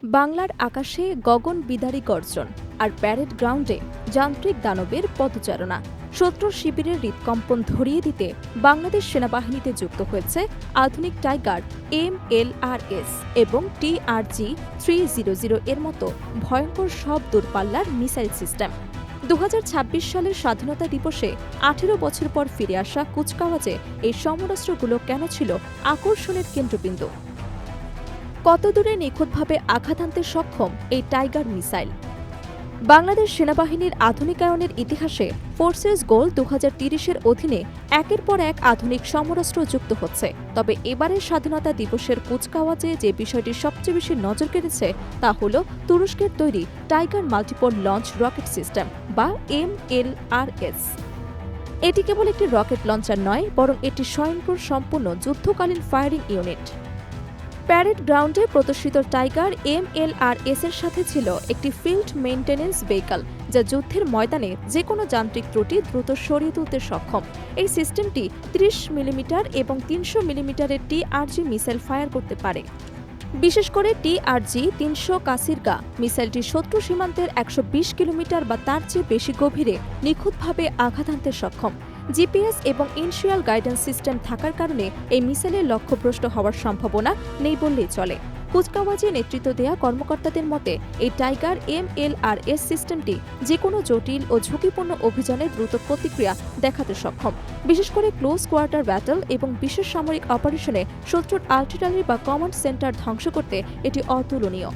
বাংলার আকাশে গগন বিদারী গর্জন আর প্যারেড গ্রাউন্ডে যান্ত্রিক দানবের পদচারণা। শত্রু শিবিরের হৃদকম্পন ধরিয়ে দিতে বাংলাদেশ সেনাবাহিনীতে যুক্ত হয়েছে আধুনিক টাইগার MLRS এবং TRG-300 এর মতো ভয়ঙ্কর সব দূরপাল্লার মিসাইল সিস্টেম। 2026 সালের স্বাধীনতা দিবসে 18 বছর পর ফিরে আসা কুচকাওয়াজে এই সমরাস্ত্রগুলো কেন ছিল আকর্ষণের কেন্দ্রবিন্দু? কত দূরে নিখুঁতভাবে আঘাত আনতে সক্ষম এই টাইগার মিসাইল? বাংলাদেশ সেনাবাহিনীর আধুনিকায়নের ইতিহাসে ফোর্সেস গোল 2030-এর অধীনে একের পর এক আধুনিক সমরাস্ত্র যুক্ত হচ্ছে। তবে এবারের স্বাধীনতা দিবসের কুচকাওয়াজে যে বিষয়টি সবচেয়ে বেশি নজর কেড়েছে তা হল তুরস্কের তৈরি tiger multiple launch rocket system বা MLRS। এটি কেবল একটি রকেট লঞ্চার নয়, বরং এটি স্বয়ংক্রিয় সম্পূর্ণ যুদ্ধকালীন ফায়ারিং ইউনিট। প্যারেড গ্রাউন্ডে প্রদর্শিত টাইগার MLRS এর সাথে ছিল একটি ফিল্ড মেইনটেন্যান্স ভেহিকল, যা যুদ্ধের ময়দানে যে কোনো যান্ত্রিক ত্রুটি দ্রুত সরিয়ে তুলতে সক্ষম। এই সিস্টেমটি 30 মিলিমিটার এবং 300 মিলিমিটারের TRG মিসাইল ফায়ার করতে পারে। বিশেষ করে TRG-300 কাসিরগা মিসাইলটি শত্রু সীমান্তের 120 কিলোমিটার বা তার চেয়ে বেশি গভীরে নিখুঁতভাবে আঘাত আনতে সক্ষম। জিপিএস এবং ইনশিয়াল গাইডেন্স সিস্টেম থাকার কারণে এই মিসাইলের লক্ষ্যভ্রষ্ট হওয়ার সম্ভাবনা নেই বললেই চলে। কুচকাওয়াজে নেতৃত্ব দেওয়া কর্মকর্তাদের মতে এই টাইগার MLRS সিস্টেমটি যে কোনো জটিল ও ঝুঁকিপূর্ণ অভিযানে দ্রুত প্রতিক্রিয়া দেখাতে সক্ষম। বিশেষ করে ক্লোজ কোয়ার্টার ব্যাটল এবং বিশেষ সামরিক অপারেশনে শত্রুর আর্টিলারি বা কমান্ড সেন্টার ধ্বংস করতে এটি অতুলনীয়।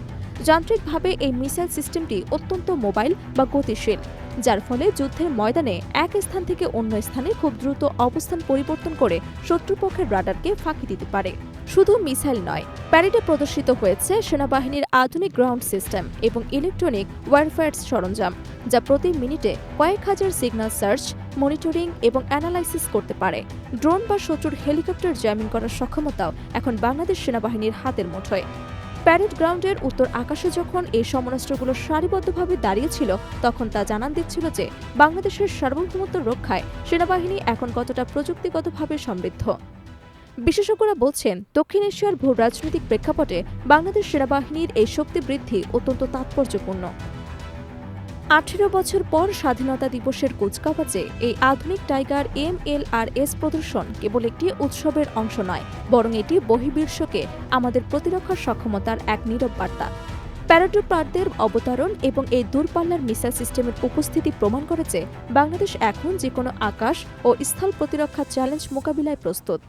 যান্ত্রিকভাবে এই মিসাইল সিস্টেমটি অত্যন্ত মোবাইল বা গতিশীল, যার ফলে যুদ্ধের ময়দানে এক স্থান থেকে অন্য স্থানে খুব দ্রুত অবস্থান পরিবর্তন করে শত্রুপক্ষের রাডারকে ফাঁকি দিতে পারে। শুধু মিসাইল নয়, প্যারেডে প্রদর্শিত হয়েছে সেনাবাহিনীর আধুনিক গ্রাউন্ড সিস্টেম এবং ইলেকট্রনিক ওয়ারফেয়ার সরঞ্জাম, যা প্রতি মিনিটে কয়েক হাজার সিগন্যাল সার্চ, মনিটরিং এবং অ্যানালাইসিস করতে পারে। ড্রোন বা শত্রুর হেলিকপ্টার জ্যামিং করার সক্ষমতাও এখন বাংলাদেশ সেনাবাহিনীর হাতের মুঠোয়। প্যারেড গ্রাউন্ডের উত্তর আকাশে যখন এই সমরাস্ত্রগুলো সারিবদ্ধভাবে দাঁড়িয়েছিল, তখন তা জানান দিচ্ছিল যে বাংলাদেশের সার্বভৌমত্ব রক্ষায় সেনাবাহিনী এখন কতটা প্রযুক্তিগতভাবে সমৃদ্ধ। বিশেষজ্ঞরা বলছেন, দক্ষিণ এশিয়ার ভূ রাজনৈতিক প্রেক্ষাপটে বাংলাদেশ সেনাবাহিনীর এই শক্তি বৃদ্ধি অত্যন্ত তাৎপর্যপূর্ণ। 18 বছর পর স্বাধীনতা দিবসের কুচকাওয়াজে এই আধুনিক টাইগার MLRS প্রদর্শন কেবল একটি উৎসবের অংশ নয়, বরং এটি বহির্বিশ্বকে আমাদের প্রতিরক্ষা সক্ষমতার এক নীরব বার্তা। প্যারাট্রুপারদের অবতরণ এবং এই দূরপাল্লার মিসাইল সিস্টেমের উপস্থিতি প্রমাণ করেছে বাংলাদেশ এখন যে কোনো আকাশ ও স্থল প্রতিরক্ষা চ্যালেঞ্জ মোকাবিলায় প্রস্তুত।